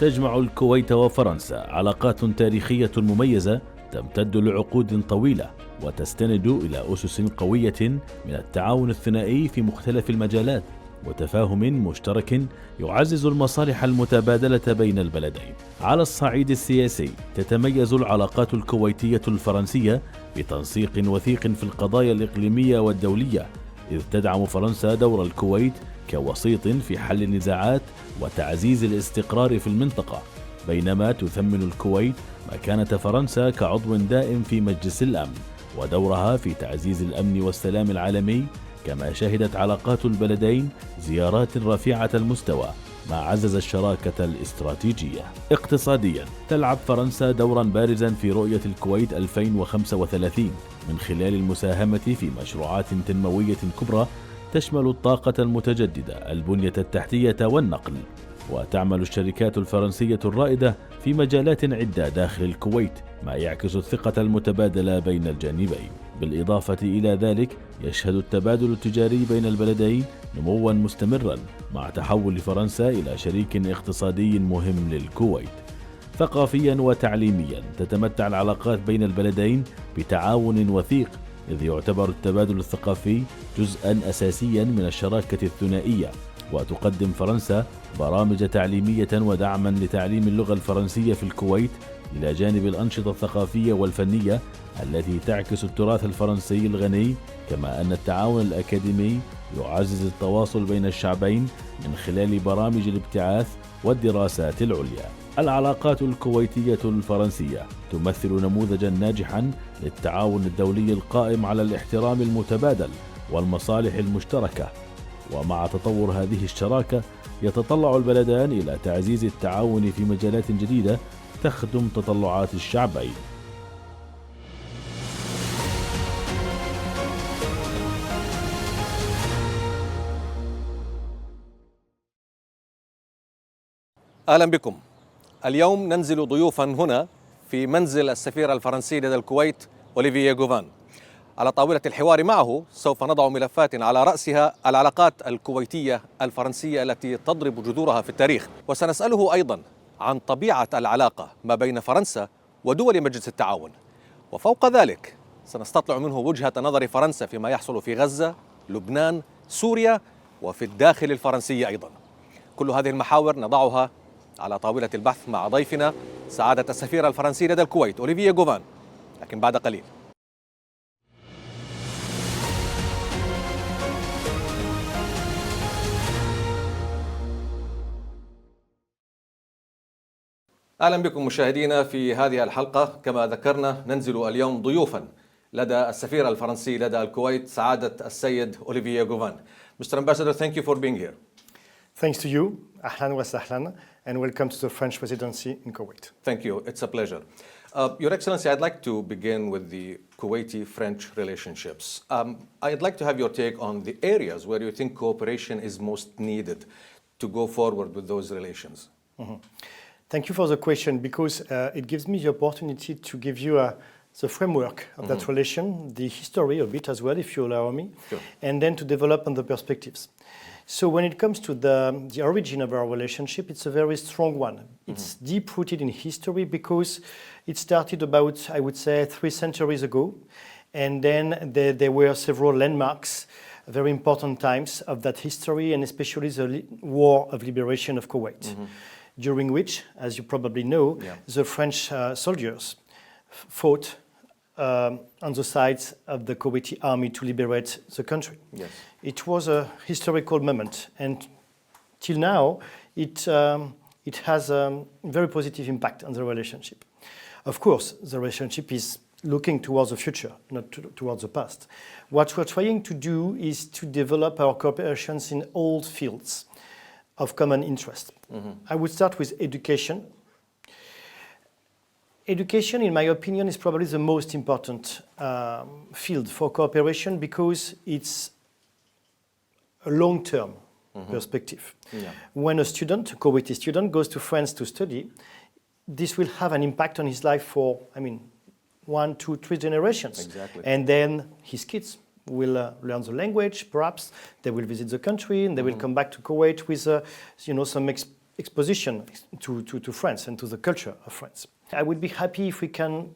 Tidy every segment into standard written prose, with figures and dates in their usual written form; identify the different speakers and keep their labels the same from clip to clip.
Speaker 1: تجمع الكويت وفرنسا علاقات تاريخية مميزة تمتد لعقود طويلة وتستند إلى أسس قوية من التعاون الثنائي في مختلف المجالات وتفاهم مشترك يعزز المصالح المتبادلة بين البلدين. على الصعيد السياسي تتميز العلاقات الكويتية الفرنسية بتنسيق وثيق في القضايا الإقليمية والدولية، إذ تدعم فرنسا دور الكويت كوسيط في حل النزاعات وتعزيز الاستقرار في المنطقة، بينما تثمن الكويت مكانة فرنسا كعضو دائم في مجلس الأمن ودورها في تعزيز الأمن والسلام العالمي. كما شهدت علاقات البلدين زيارات رفيعة المستوى ما عزز الشراكة الاستراتيجية. اقتصاديا تلعب فرنسا دورا بارزا في رؤية الكويت 2035 من خلال المساهمة في مشروعات تنموية كبرى تشمل الطاقة المتجددة، البنية التحتية والنقل. وتعمل الشركات الفرنسية الرائدة في مجالات عدة داخل الكويت، ما يعكس الثقة المتبادلة بين الجانبين. بالإضافة إلى ذلك يشهد التبادل التجاري بين البلدين نموا مستمرا مع تحول فرنسا إلى شريك اقتصادي مهم للكويت. ثقافيا وتعليميا تتمتع العلاقات بين البلدين بتعاون وثيق، إذ يعتبر التبادل الثقافي جزءا أساسيا من الشراكة الثنائية، وتقدم فرنسا برامج تعليمية ودعما لتعليم اللغة الفرنسية في الكويت، إلى جانب الأنشطة الثقافية والفنية التي تعكس التراث الفرنسي الغني. كما أن التعاون الأكاديمي يعزز التواصل بين الشعبين من خلال برامج الابتعاث والدراسات العليا. العلاقات الكويتية الفرنسية تمثل نموذجا ناجحا للتعاون الدولي القائم على الاحترام المتبادل والمصالح المشتركة. ومع تطور هذه الشراكة يتطلع البلدان إلى تعزيز التعاون في مجالات جديدة تخدم تطلعات الشعبين.
Speaker 2: أهلا بكم. اليوم ننزل ضيوفا هنا في منزل السفير الفرنسي لدى الكويت أوليفييه غوفان. على طاولة الحوار معه سوف نضع ملفات على رأسها العلاقات الكويتية الفرنسية التي تضرب جذورها في التاريخ، وسنسأله أيضا عن طبيعة العلاقة ما بين فرنسا ودول مجلس التعاون، وفوق ذلك سنستطلع منه وجهة نظر فرنسا فيما يحصل في غزة، لبنان، سوريا وفي الداخل الفرنسي أيضا. كل هذه المحاور نضعها على طاولة البحث مع ضيفنا سعادة السفير الفرنسي لدى الكويت أوليفييه غوفان، لكن بعد قليل. أهلا بكم مشاهدينا في هذه الحلقة. كما ذكرنا ننزل اليوم ضيوفا لدى السفير الفرنسي لدى الكويت سعادة السيد أوليفييه غوفان. Mr. Ambassador, thank you for being here.
Speaker 3: Thanks to you. أهلا وسهلا and welcome to the French presidency in Kuwait.
Speaker 2: Thank you. It's a pleasure. Your Excellency, I'd like to begin with the Kuwaiti-French relationships. I'd like to have your take on the areas where you think cooperation is most needed to go forward with those relations.
Speaker 3: Mm-hmm. Thank you for the question, because it gives me the opportunity to give you the framework of that relation, the history of it as well, if you allow me,
Speaker 2: Sure.
Speaker 3: and then to develop on the perspectives. So when it comes to the origin of our relationship, it's a very strong one. It's deep-rooted in history because it started about, I would say, 3 centuries ago. And then there were several landmarks, very important times of that history, and especially the War of Liberation of Kuwait, during which, as you probably know, the French soldiers fought on the sides of the Kuwaiti army to liberate the country.
Speaker 2: Yes.
Speaker 3: It was a historical moment, and till now, it has a very positive impact on the relationship. Of course, the relationship is looking towards the future, not towards the past. What we're trying to do is to develop our cooperations in all fields of common interest. I would start with education. Education, in my opinion, is probably the most important field for cooperation because it's a long-term perspective.
Speaker 2: Yeah.
Speaker 3: When a student, a Kuwaiti student, goes to France to study, this will have an impact on his life for, 1, 2, 3 generations.
Speaker 2: Exactly.
Speaker 3: And then his kids will learn the language, perhaps. They will visit the country, and they will come back to Kuwait with some exposition to France and to the culture of France. I would be happy if we can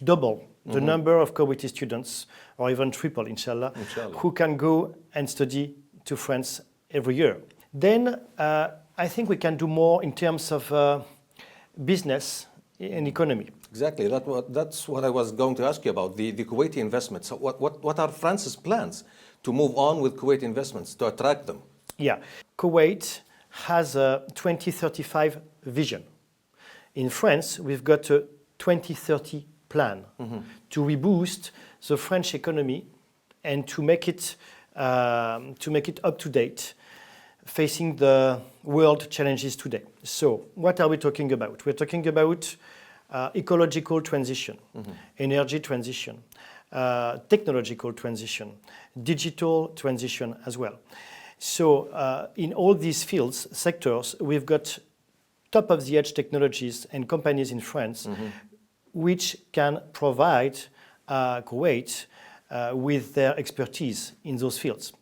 Speaker 3: double the number of Kuwaiti students, or even triple, inshallah, who can go and study to France every year. Then I think we can do more in terms of business and economy.
Speaker 2: Exactly. That's what I was going to ask you about, the Kuwaiti investments. So what are France's plans to move on with Kuwaiti investments, to attract them?
Speaker 3: Yeah. Kuwait has a 2035 vision. In France, we've got a 2030 plan to reboost the French economy and to make it up to date, facing the world challenges today. So, what are we talking about? We're talking about ecological transition, energy transition, technological transition, digital transition as well. So, in all these fields, sectors, we've got top-of-the-edge technologies and companies in France which can provide Kuwait with their expertise in those fields.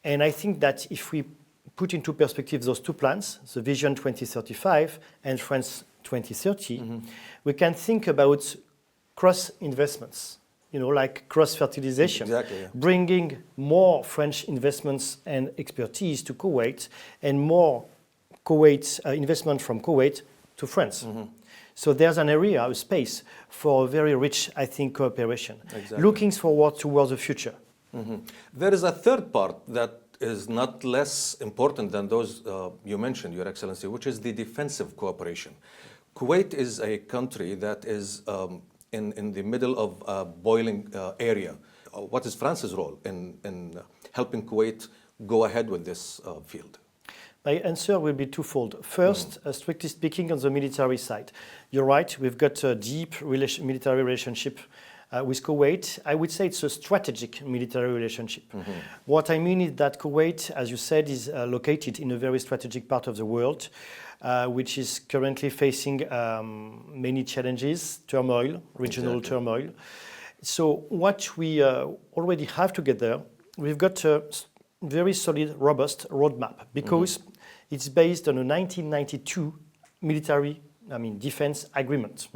Speaker 3: And I think that if we put into perspective those two plans, the Vision 2035 and France 2030, we can think about cross-investments, like cross-fertilization, bringing more French investments and expertise to Kuwait and more Kuwait investment from Kuwait to France. So there's an area, a space for a very rich, I think, cooperation. Looking forward towards the future.
Speaker 2: There is a third part that is not less important than those you mentioned, Your Excellency, which is the defensive cooperation. Kuwait is a country that is in the middle of a boiling area. What is France's role in helping Kuwait go ahead with this field?
Speaker 3: My answer will be twofold. First, strictly speaking, on the military side. You're right, we've got a deep military relationship with Kuwait. I would say it's a strategic military relationship. What I mean is that Kuwait, as you said, is located in a very strategic part of the world, which is currently facing many challenges, turmoil, regional turmoil. So what we already have together, we've got a very solid, robust roadmap because it's based on a 1992 military, defense agreement.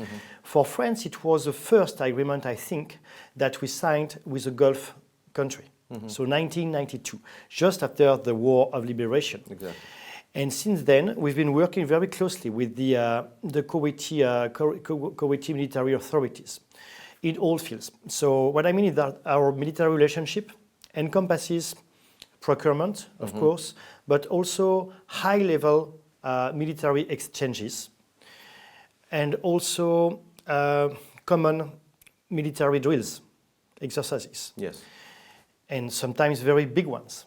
Speaker 3: For France, it was the first agreement, I think, that we signed with a Gulf country. So 1992, just after the War of Liberation. And since then, we've been working very closely with the Kuwaiti military authorities in all fields. So what I mean is that our military relationship encompasses procurement, of course, but also high-level military exchanges and also common military drills, exercises. And sometimes very big ones.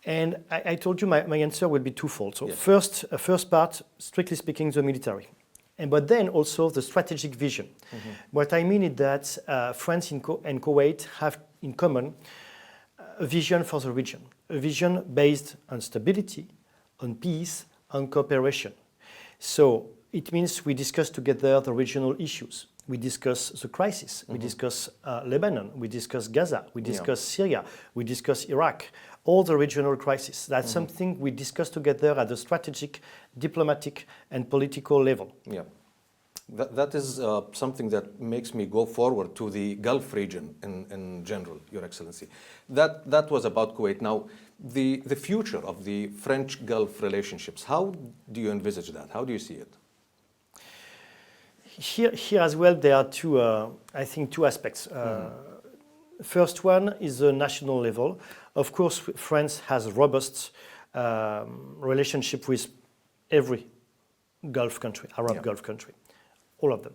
Speaker 3: And I told you my answer will be twofold. So first part, strictly speaking, the military. But then also the strategic vision. What I mean is that France and Kuwait have in common a vision for the region, a vision based on stability, on peace, on cooperation. So it means we discuss together the regional issues. We discuss the crisis. We discuss Lebanon. We discuss Gaza. We discuss Syria. We discuss Iraq. All the regional crises. That's something we discuss together at the strategic, diplomatic, and political level.
Speaker 2: That is something that makes me go forward to the Gulf region in general, Your Excellency. That was about Kuwait. Now, the future of the French-Gulf relationships, how do you envisage that? How do you see it?
Speaker 3: Here as well, there are I think two aspects. First one is the national level. Of course, France has a robust relationship with every Gulf country, Arab Gulf country, all of them.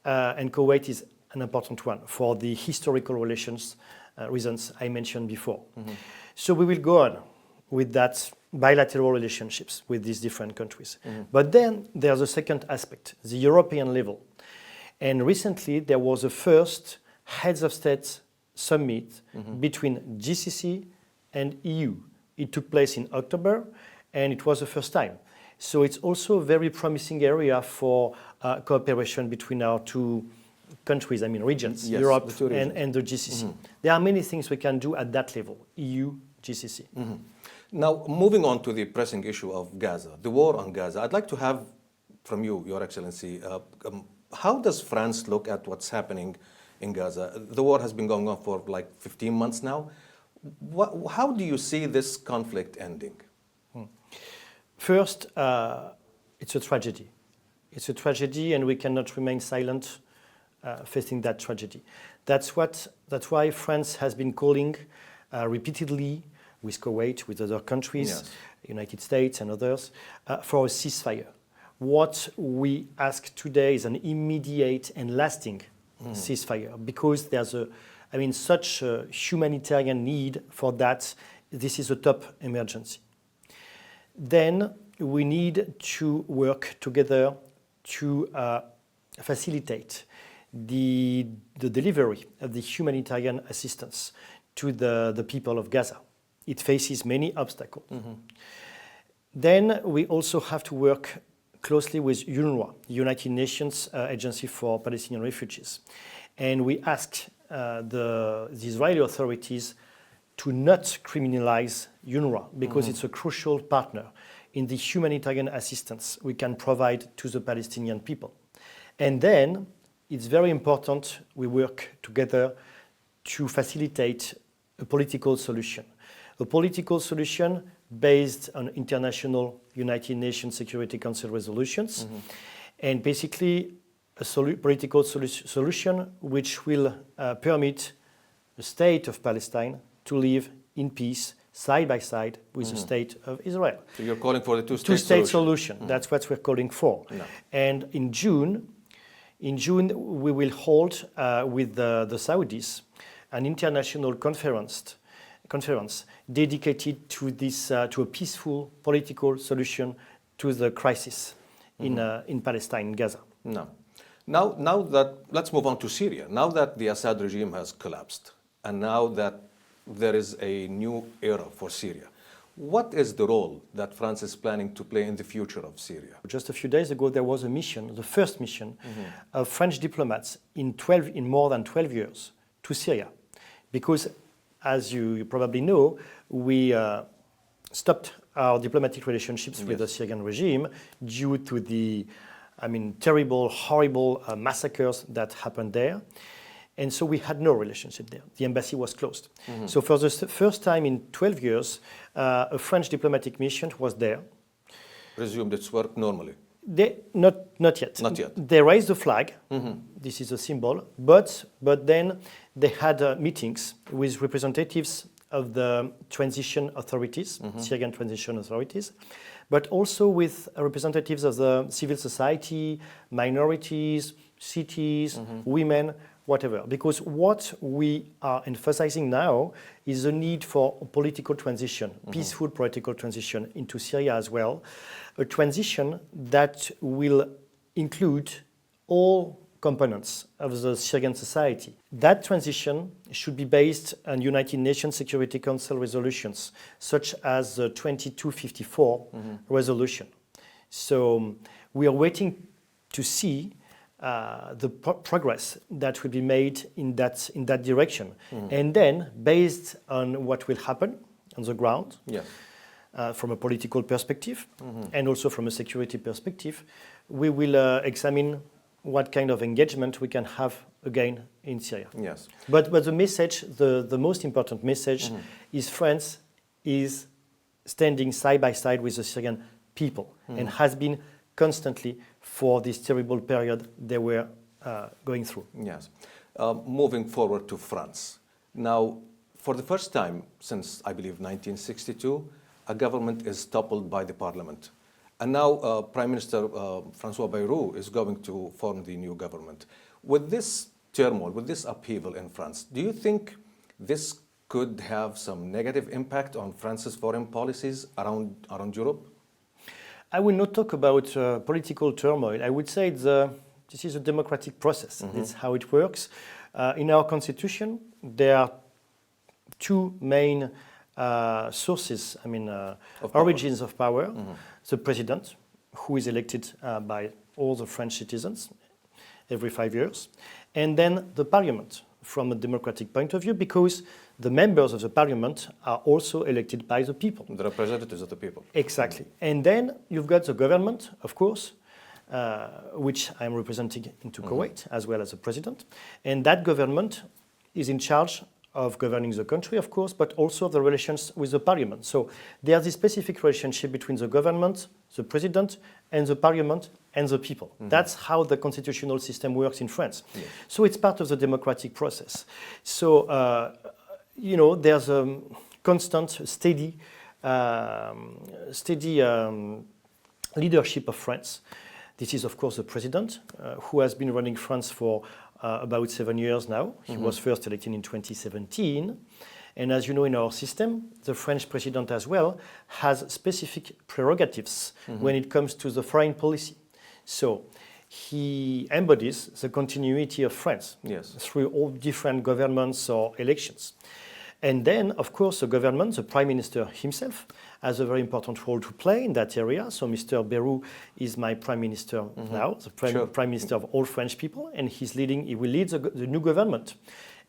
Speaker 3: And Kuwait is an important one for the historical reasons I mentioned before. So we will go on with that bilateral relationships with these different countries. But then there's a second aspect, the European level. And recently there was a first heads of state summit between GCC and EU. It took place in October and it was the first time. So it's also a very promising area for cooperation between our two countries, regions, Europe and the GCC. There are many things we can do at that level, EU, GCC.
Speaker 2: Now, moving on to the pressing issue of Gaza, the war on Gaza, I'd like to have from you, Your Excellency, how does France look at what's happening in Gaza? The war has been going on for like 15 months now. How do you see this conflict ending?
Speaker 3: First, it's a tragedy. It's a tragedy, and we cannot remain silent facing that tragedy. That's why France has been calling repeatedly with Kuwait, with other countries,
Speaker 2: yes,
Speaker 3: United States and others, for a ceasefire. What we ask today is an immediate and lasting ceasefire, because there's such a humanitarian need for that. This is a top emergency. Then we need to work together to facilitate the delivery of the humanitarian assistance to the people of Gaza. It faces many obstacles. Then we also have to work closely with UNRWA, the United Nations Agency for Palestinian Refugees. And we ask the Israeli authorities to not criminalize UNRWA, because it's a crucial partner in the humanitarian assistance we can provide to the Palestinian people. And then it's very important we work together to facilitate a political solution. A political solution based on international United Nations Security Council resolutions, and basically a political solution which will permit the state of Palestine to live in peace side by side with the state of Israel.
Speaker 2: So you're calling for the two-state
Speaker 3: Two-state solution. That's what we're calling for.
Speaker 2: No.
Speaker 3: And in June, we will hold with the Saudis an international conference dedicated to this to a peaceful political solution to the crisis in Palestine, in Gaza.
Speaker 2: No. Now that, let's move on to Syria. Now that the Assad regime has collapsed, and now that there is a new era for Syria, what is the role that France is planning to play in the future of Syria?
Speaker 3: Just a few days ago, there was a mission, the first mission of French diplomats in more than 12 years to Syria. Because, as you probably know, we stopped our diplomatic relationships with the Syrian regime due to the terrible, horrible massacres that happened there. And so we had no relationship there. The embassy was closed. So for the first time in 12 years, a French diplomatic mission was there.
Speaker 2: Resumed its work normally?
Speaker 3: Not yet.
Speaker 2: Not yet.
Speaker 3: They raised the flag. This is a symbol. But then they had meetings with representatives of the transition authorities, Syrian transition authorities, but also with representatives of the civil society, minorities, cities, women, whatever. Because what we are emphasizing now is the need for a political transition, peaceful political transition into Syria as well, a transition that will include all components of the Syrian society. That transition should be based on United Nations Security Council resolutions, such as the 2254 resolution. So we are waiting to see the progress that will be made in that direction. And then, based on what will happen on the ground, from a political perspective and also from a security perspective, we will examine what kind of engagement we can have again in Syria.
Speaker 2: Yes.
Speaker 3: But the message, the most important message is France is standing side by side with the Syrian people and has been constantly for this terrible period they were going through.
Speaker 2: Yes. Moving forward to France. Now, for the first time since, I believe, 1962, a government is toppled by the parliament. And now Prime Minister François Bayrou is going to form the new government. With this turmoil, with this upheaval in France, do you think this could have some negative impact on France's foreign policies around Europe?
Speaker 3: I will not talk about political turmoil. I would say this is a democratic process. It's how it works. In our constitution, there are two main sources, origins of power. The president, who is elected by all the French citizens every 5 years, and then the parliament, from a democratic point of view because the members of the parliament are also elected by the people.
Speaker 2: The representatives of the people.
Speaker 3: Exactly. And then you've got the government, of course, which I'm representing into Kuwait, as well as the president. And that government is in charge of governing the country, of course, but also the relations with the parliament. So there's a specific relationship between the government, the president, and the parliament and the people. That's how the constitutional system works in France.
Speaker 2: Yes.
Speaker 3: So it's part of the democratic process. So, there's a constant, steady leadership of France. This is, of course, the president, who has been running France for about 7 years now. He was first elected in 2017. And as you know, in our system, the French president as well has specific prerogatives when it comes to the foreign policy. So he embodies the continuity of France through all different governments or elections. And then, of course, the government, the prime minister himself, has a very important role to play in that area. So Mr. Bayrou is my prime minister now, the prime minister of all French people, and he will lead the new government.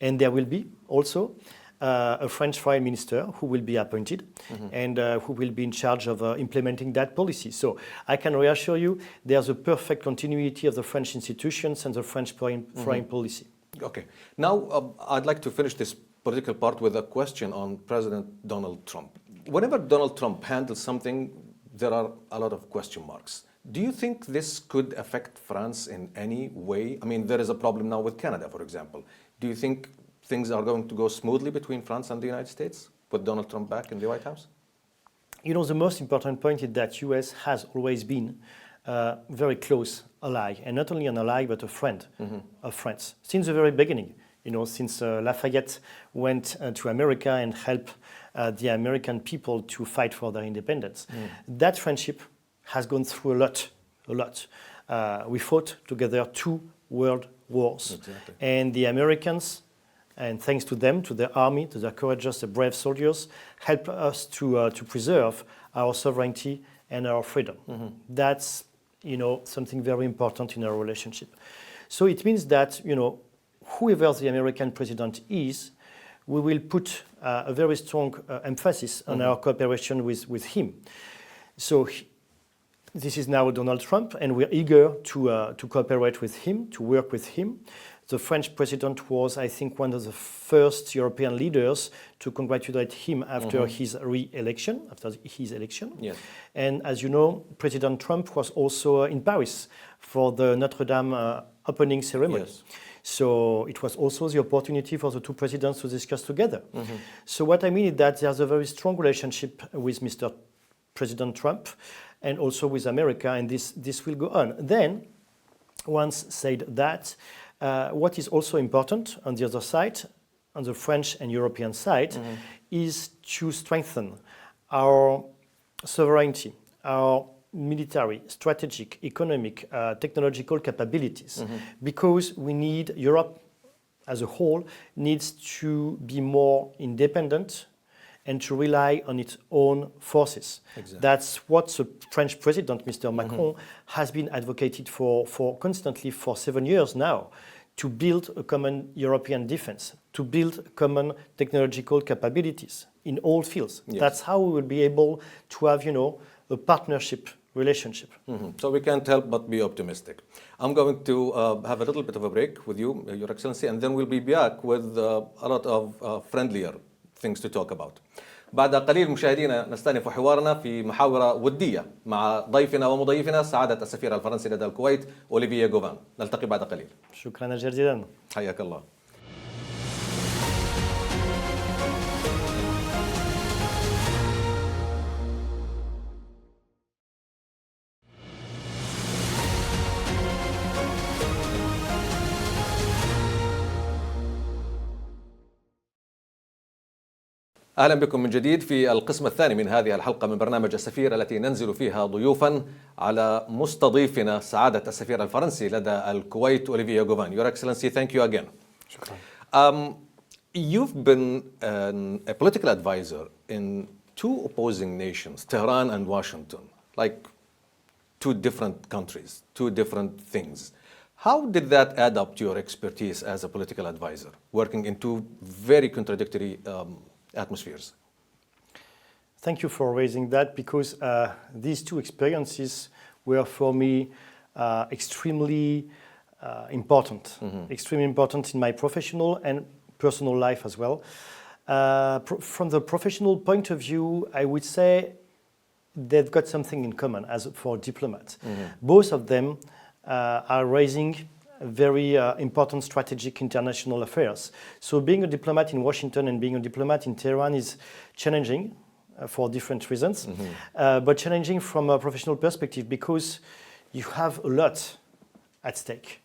Speaker 3: And there will be also a French foreign minister who will be appointed and who will be in charge of implementing that policy. So I can reassure you, there's a perfect continuity of the French institutions and the French foreign policy.
Speaker 2: Okay. Now, I'd like to finish this political part with a question on President Donald Trump. Whenever Donald Trump handles something, there are a lot of question marks. Do you think this could affect France in any way? I mean, there is a problem now with Canada, for example. Do you think things are going to go smoothly between France and the United States with Donald Trump back in the White House?
Speaker 3: You know, the most important point is that US has always been a very close ally, and not only an ally, but a friend of France since the very beginning. You know, since Lafayette went to America and helped the American people to fight for their independence. That friendship has gone through a lot. We fought together 2 world wars.
Speaker 2: Exactly.
Speaker 3: And the Americans, and thanks to them, to their army, to their courageous, brave soldiers, helped us to preserve our sovereignty and our freedom. That's, something very important in our relationship. So it means that, whoever the American president is, we will put a very strong emphasis on our cooperation with him. So this is now Donald Trump, and we're eager to cooperate with him, to work with him. The French president was, I think, one of the first European leaders to congratulate him after his election.
Speaker 2: Yes.
Speaker 3: And as you know, President Trump was also in Paris for the Notre Dame opening ceremony.
Speaker 2: Yes.
Speaker 3: So it was also the opportunity for the 2 presidents to discuss together. So what I mean is that there's a very strong relationship with Mr. President Trump and also with America, and this will go on. Then, once said that, what is also important on the other side, on the French and European side, is to strengthen our sovereignty, our military, strategic, economic, technological capabilities, because we need, Europe as a whole needs to be more independent and to rely on its own forces.
Speaker 2: Exactly.
Speaker 3: That's what the French president, Mr. Macron, has been advocated for constantly for 7 years now, to build a common European defense, to build common technological capabilities in all fields.
Speaker 2: Yes.
Speaker 3: That's how we will be able to have, a partnership relationship.
Speaker 2: So we can't help but be optimistic. I'm going to have a little bit of a break with you, Your Excellency, and then we'll be back with a lot of friendlier things to talk about. بعد قليل مشاهدينا نستأنف حوارنا في محاورة ودية مع ضيفنا ومضيفنا سعادة السفير الفرنسي لدى الكويت أوليفييه غوفان. نلتقي بعد قليل.
Speaker 3: شكرا جزيلا.
Speaker 2: حياك الله. أهلا بكم من جديد في القسم الثاني من هذه الحلقة من برنامج السفير التي ننزل فيها ضيوفا على مستضيفنا سعادة السفير الفرنسي لدى الكويت أوليفييه غوفان. Your Excellency, thank you again.
Speaker 3: شكرا.
Speaker 2: You've been a political advisor in 2 opposing nations, Tehran and Washington, like 2 different countries, 2 different things. How did that add up to your expertise as a political advisor, working in two very contradictory atmospheres?
Speaker 3: Thank you for raising that, because these two experiences were for me extremely important, extremely important in my professional and personal life as well. From the professional point of view, I would say they've got something in common as for diplomats. Both of them are raising very important strategic international affairs. So being a diplomat in Washington and being a diplomat in Tehran is challenging for different reasons, but challenging from a professional perspective because you have a lot at stake.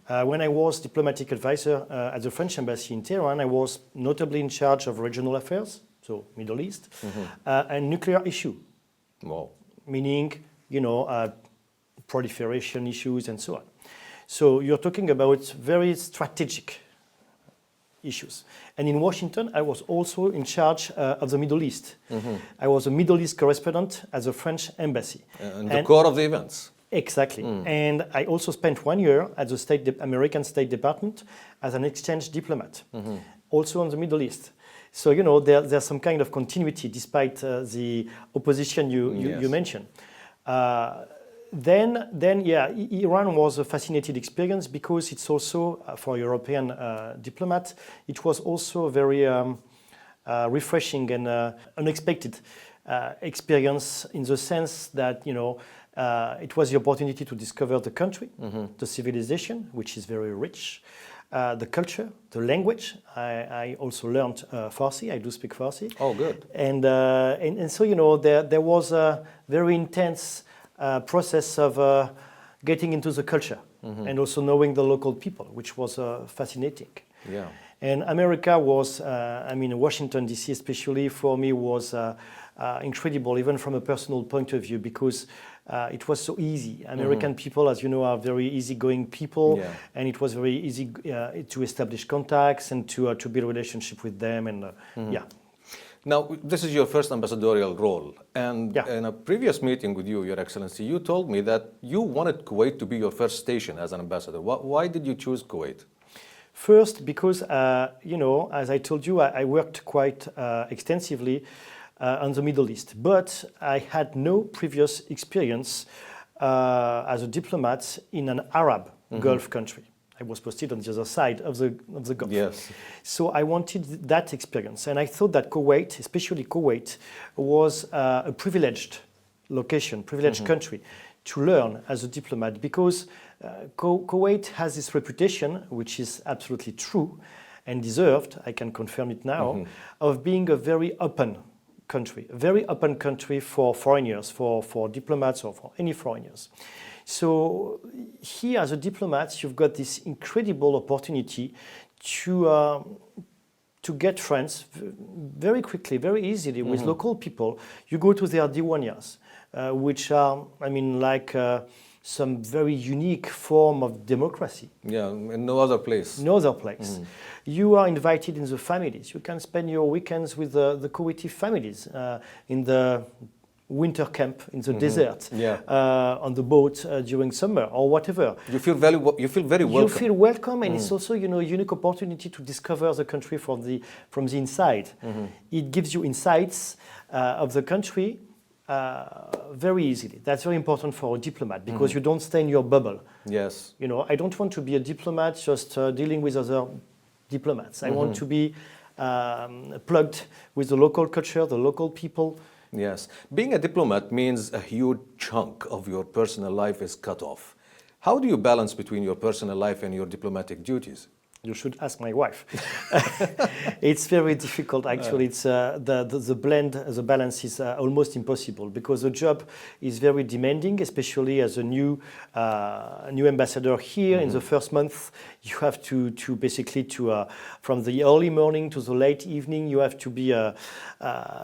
Speaker 3: When I was diplomatic advisor at the French embassy in Tehran, I was notably in charge of regional affairs, so Middle East, and nuclear issue.
Speaker 2: Wow.
Speaker 3: Meaning, proliferation issues and so on. So you're talking about very strategic issues. And in Washington, I was also in charge of the Middle East. I was a Middle East correspondent at the French embassy.
Speaker 2: And the core of the events.
Speaker 3: Exactly. And I also spent 1 year at the American State Department as an exchange diplomat, also on the Middle East. So, there's some kind of continuity despite the opposition you mentioned. Then, Iran was a fascinating experience because it's also, for European diplomats, it was also a very refreshing and unexpected experience in the sense that, it was the opportunity to discover the country, the civilization, which is very rich, the culture, the language. I also learned Farsi. I do speak Farsi.
Speaker 2: Oh, good.
Speaker 3: And so, there was a very intense process of getting into the culture and also knowing the local people, which was fascinating.
Speaker 2: Yeah.
Speaker 3: And America was, Washington, D.C. especially for me was incredible, even from a personal point of view, because it was so easy. American people, as you know, are very easygoing people, and it was very easy to establish contacts and to build a relationship with them. And
Speaker 2: Now, this is your first ambassadorial role. And in a previous meeting with you, Your Excellency, you told me that you wanted Kuwait to be your first station as an ambassador. Why did you choose Kuwait?
Speaker 3: First, because, as I told you, I worked quite extensively on the Middle East, but I had no previous experience as a diplomat in an Arab Gulf country. I was posted on the other side of the Gulf.
Speaker 2: Yes.
Speaker 3: So I wanted that experience, and I thought that Kuwait, especially Kuwait, was a privileged location, privileged country to learn as a diplomat, because Kuwait has this reputation, which is absolutely true and deserved, I can confirm it now, of being a very open country, a very open country for foreigners, for diplomats or for any foreigners. So here as a diplomat, you've got this incredible opportunity to get friends very quickly, very easily with local people. You go to their diwanias, which are, some very unique form of democracy.
Speaker 2: Yeah, in no other place.
Speaker 3: No other place. You are invited in the families. You can spend your weekends with the Kuwaiti families in the winter camp in the desert, on the boat during summer or whatever.
Speaker 2: You feel very welcome.
Speaker 3: You feel welcome, and it's also, a unique opportunity to discover the country from the inside. It gives you insights of the country very easily. That's very important for a diplomat, because you don't stay in your bubble.
Speaker 2: Yes.
Speaker 3: I don't want to be a diplomat just dealing with other diplomats. I want to be plugged with the local culture, the local people.
Speaker 2: Yes. Being a diplomat means a huge chunk of your personal life is cut off. How do you balance between your personal life and your diplomatic duties?
Speaker 3: You should ask my wife. It's very difficult, actually. It's the balance is almost impossible, because the job is very demanding, especially as a new ambassador here. In the first month, you have to basically from the early morning to the late evening, you have to be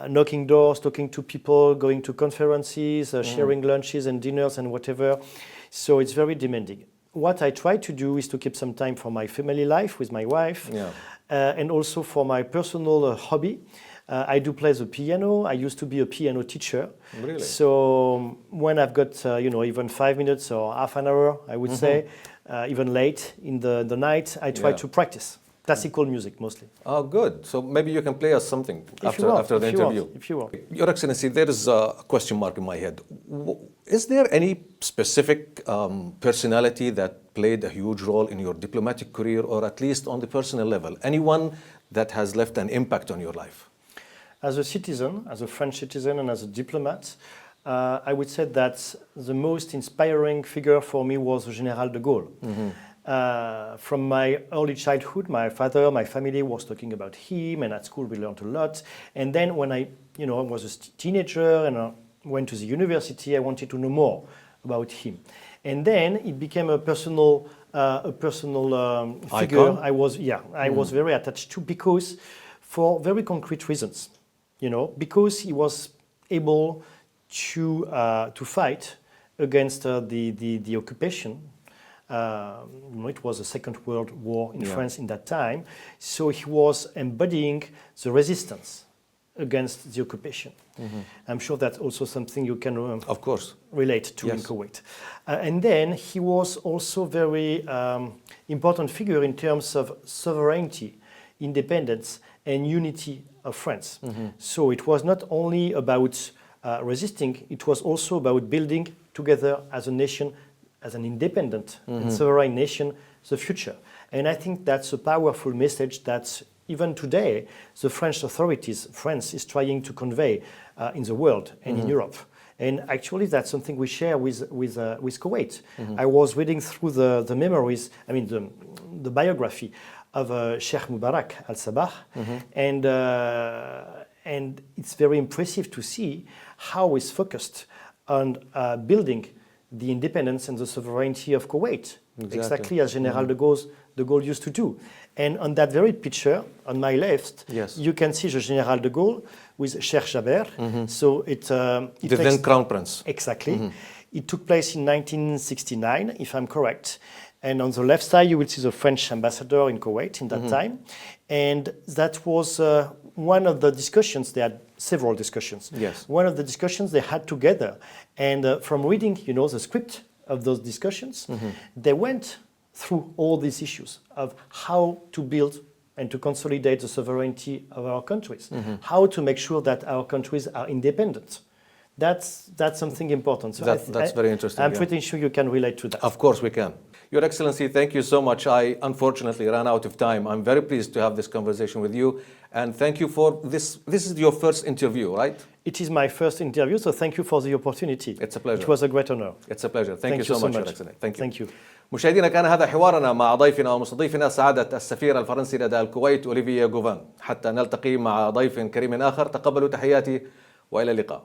Speaker 3: knocking doors, talking to people, going to conferences, sharing lunches and dinners and whatever. So it's very demanding. What I try to do is to keep some time for my family life with my wife, and also for my personal hobby. I do play the piano. I used to be a piano teacher.
Speaker 2: Really?
Speaker 3: So when I've got, even 5 minutes or half an hour, I would say, even late in the night, I try to practice classical music mostly.
Speaker 2: Oh, good. So maybe you can play us something
Speaker 3: If you want,
Speaker 2: after the
Speaker 3: if you want,
Speaker 2: interview.
Speaker 3: if you want.
Speaker 2: Your Excellency, there is a question mark in my head. Is there any specific personality that played a huge role in your diplomatic career, or at least on the personal level? Anyone that has left an impact on your life?
Speaker 3: As a citizen, as a French citizen and as a diplomat, I would say that the most inspiring figure for me was General de Gaulle. From my early childhood, my father, my family was talking about him, and at school we learned a lot. And then when I was a teenager and I went to the university, I wanted to know more about him. And then it became a personal figure.
Speaker 2: Icon?
Speaker 3: I was very attached to, because for very concrete reasons, because he was able to fight against the occupation. It was the Second World War in France in that time, so he was embodying the resistance against the occupation. I'm sure that's also something you can
Speaker 2: Of course.
Speaker 3: relate to in Kuwait. And then he was also very important figure in terms of sovereignty, independence, and unity of France. So it was not only about resisting, it was also about building together as a nation, as an independent and sovereign nation, the future. And I think that's a powerful message that even today the French authorities, France is trying to convey in the world and in Europe. And actually that's something we share with Kuwait. I was reading through the memories, the biography of Sheikh Mubarak Alsabah, and it's very impressive to see how he's focused on building the independence and the sovereignty of Kuwait, exactly as General de Gaulle used to do. And on that very picture, on my left, you can see the General de Gaulle with Sheikh Jaber. So the
Speaker 2: then Crown Prince.
Speaker 3: Exactly. It took place in 1969, if I'm correct. And on the left side, you will see the French ambassador in Kuwait in that time. And that was one of the discussions. They had several discussions. One of the discussions they had together. And from reading, the script of those discussions, they went through all these issues of how to build and to consolidate the sovereignty of our countries, how to make sure that our countries are independent. That's something important. So
Speaker 2: that's very interesting.
Speaker 3: I'm pretty sure you can relate to that.
Speaker 2: Of course we can. Your Excellency, thank you so much. I unfortunately ran out of time. I'm very pleased to have this conversation with you. And thank you for this. This is your first interview, right?
Speaker 3: It is my first interview, so thank you for the opportunity.
Speaker 2: It's a pleasure.
Speaker 3: It was a great honor.
Speaker 2: It's a pleasure. Thank you so much, Your Excellency. Thank you.
Speaker 3: Thank you.
Speaker 2: مشاهدينا، كان هذا حوارنا مع ضيفنا ومستضيفنا سعادة السفير الفرنسي لدى الكويت أوليفييه غوفان. حتى نلتقي مع ضيف كريم آخر، تقبلوا تحياتي وإلى اللقاء.